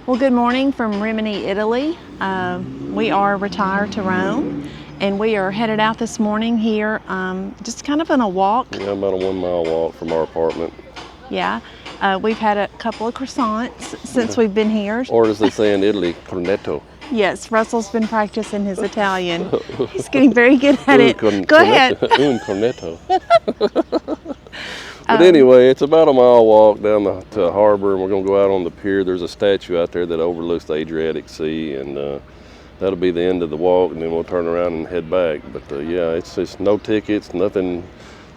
Well, good morning from Rimini, Italy. We are retired to Rome, and we are headed out this morning here, just kind of on a walk. Yeah, about a 1 mile walk from our apartment. Yeah, we've had a couple of croissants since we've been here. Or as they say in Italy, cornetto. Yes, Russell's been practicing his Italian. He's getting very good at it. Go ahead. Un cornetto. But anyway, it's about a mile walk down to the harbor, and we're going to go out on the pier. There's a statue out there that overlooks the Adriatic Sea, and that'll be the end of the walk, and then we'll turn around and head back. But yeah, it's just no tickets, nothing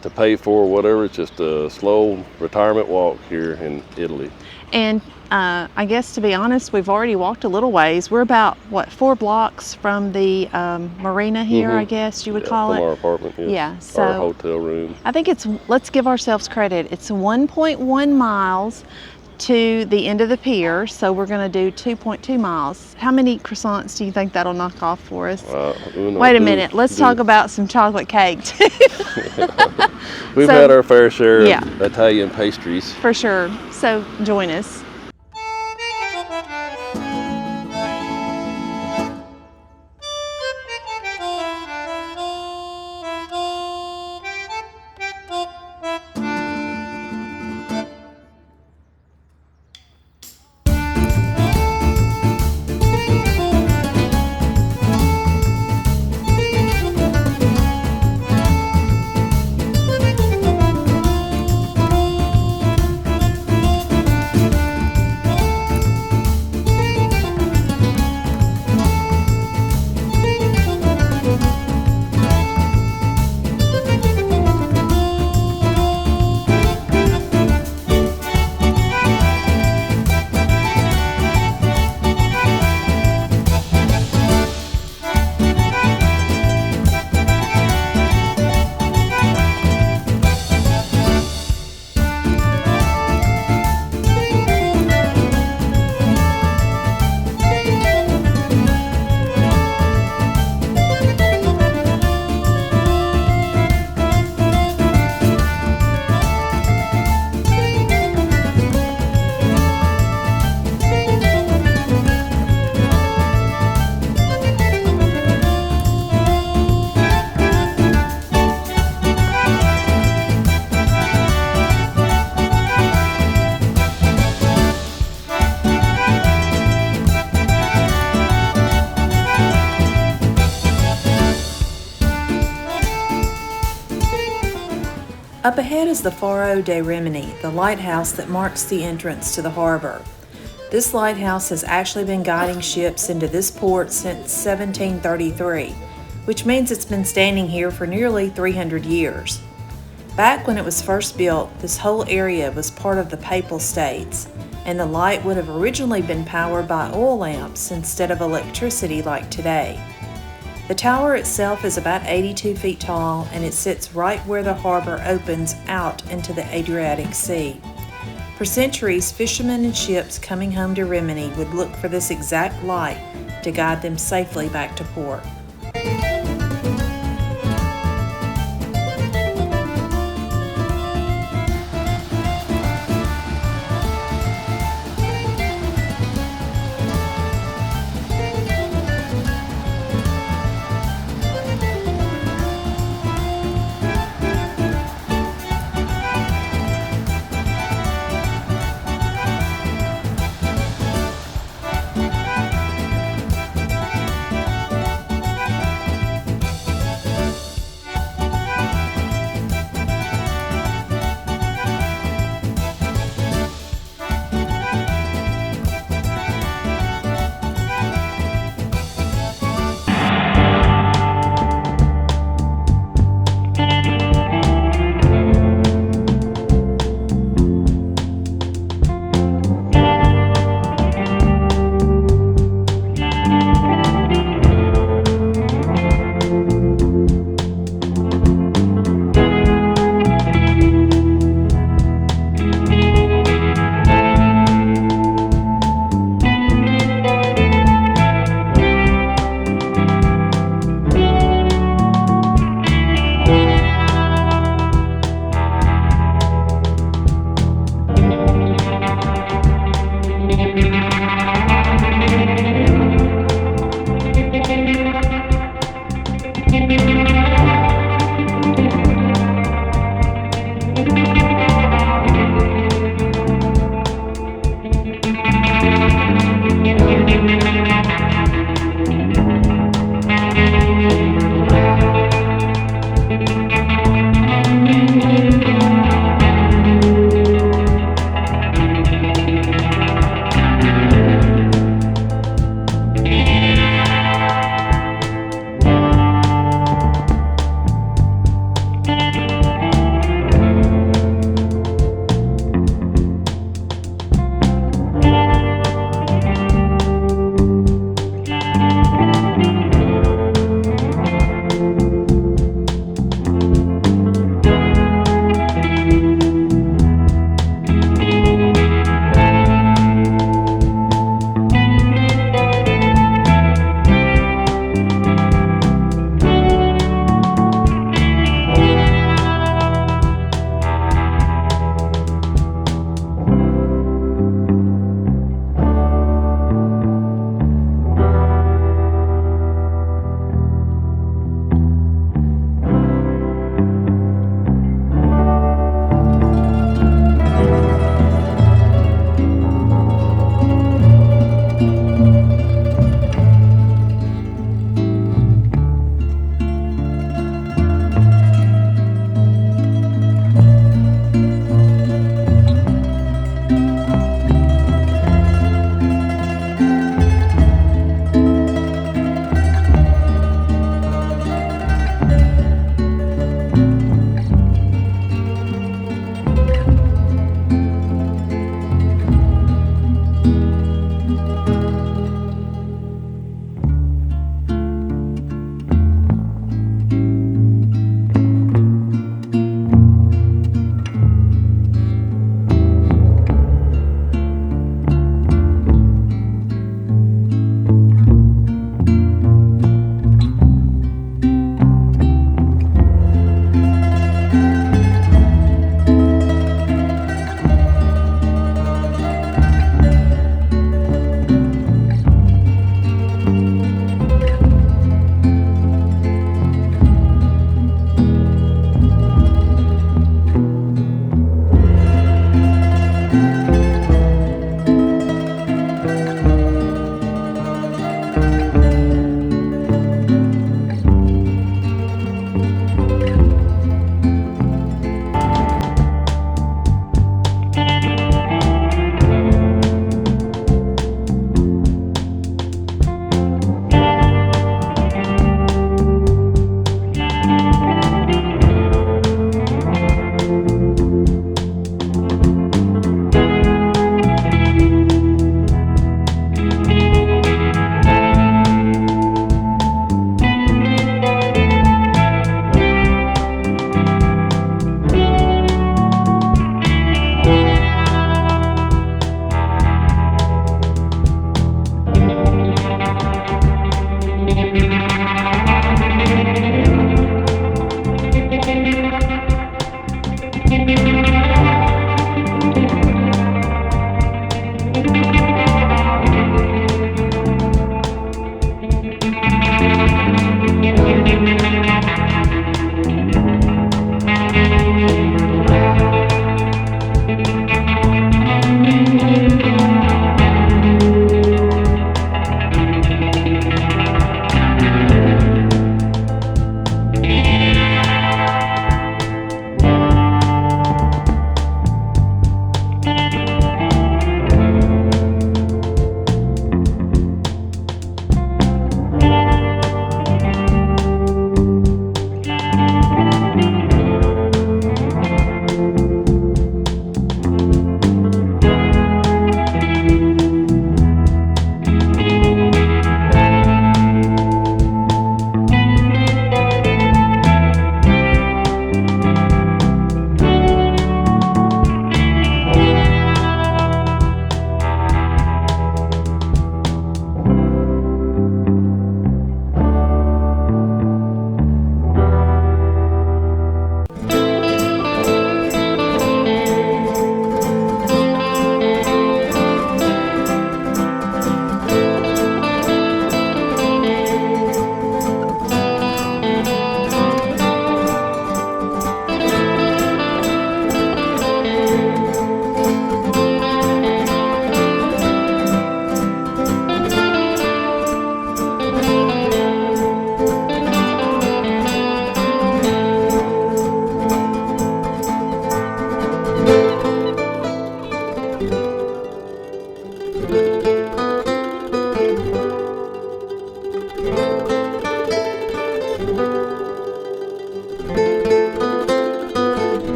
to pay for, whatever. It's just a slow retirement walk here in Italy. And I guess, to be honest, we've already walked a little ways. We're about, 4 blocks from the marina here, I guess you would call it. From our apartment, yes. Yeah, so our hotel room. I think let's give ourselves credit. It's 1.1 miles to the end of the pier, so we're going to do 2.2 miles. How many croissants do you think that'll knock off for us? Wait a minute, let's talk about some chocolate cake too. We've had our fair share of Italian pastries. For sure, so join us. Up ahead is the Faro di Rimini, the lighthouse that marks the entrance to the harbor. This lighthouse has actually been guiding ships into this port since 1733, which means it's been standing here for nearly 300 years. Back when it was first built, this whole area was part of the Papal States, and the light would have originally been powered by oil lamps instead of electricity like today. The tower itself is about 82 feet tall, and it sits right where the harbor opens out into the Adriatic Sea. For centuries, fishermen and ships coming home to Rimini would look for this exact light to guide them safely back to port.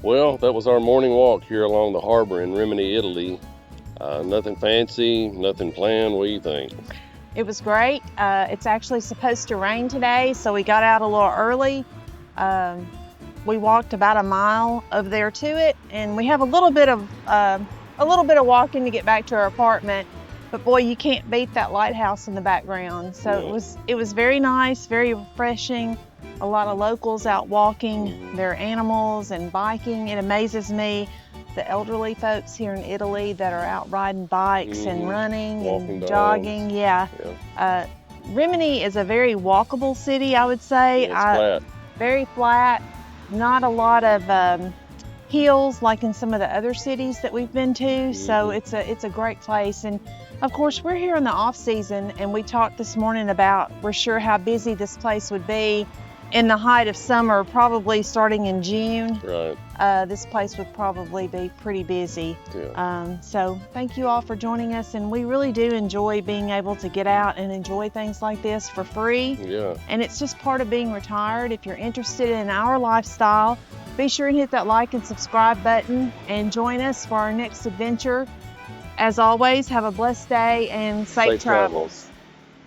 Well, that was our morning walk here along the harbor in Rimini, Italy. Nothing fancy, nothing planned. What do you think? It was great. It's actually supposed to rain today, so we got out a little early. We walked about a mile over there to it, and we have a little bit of walking to get back to our apartment. But boy, you can't beat that lighthouse in the background. So it was very nice, very refreshing. A lot of locals out walking their animals and biking. It amazes me, the elderly folks here in Italy that are out riding bikes and running Walking and dogs. jogging. Yeah. Rimini is a very walkable city, I would say. Yeah, it's flat. Very flat, not a lot of hills like in some of the other cities that we've been to. So it's a great place. And of course, we're here in the off season, and we talked this morning about we're sure how busy this place would be in the height of summer, probably starting in June. Right. This place would probably be pretty busy. Yeah. So thank you all for joining us, and we really do enjoy being able to get out and enjoy things like this for free. Yeah. And it's just part of being retired. If you're interested in our lifestyle, be sure and hit that like and subscribe button and join us for our next adventure. As always, have a blessed day and safe travels.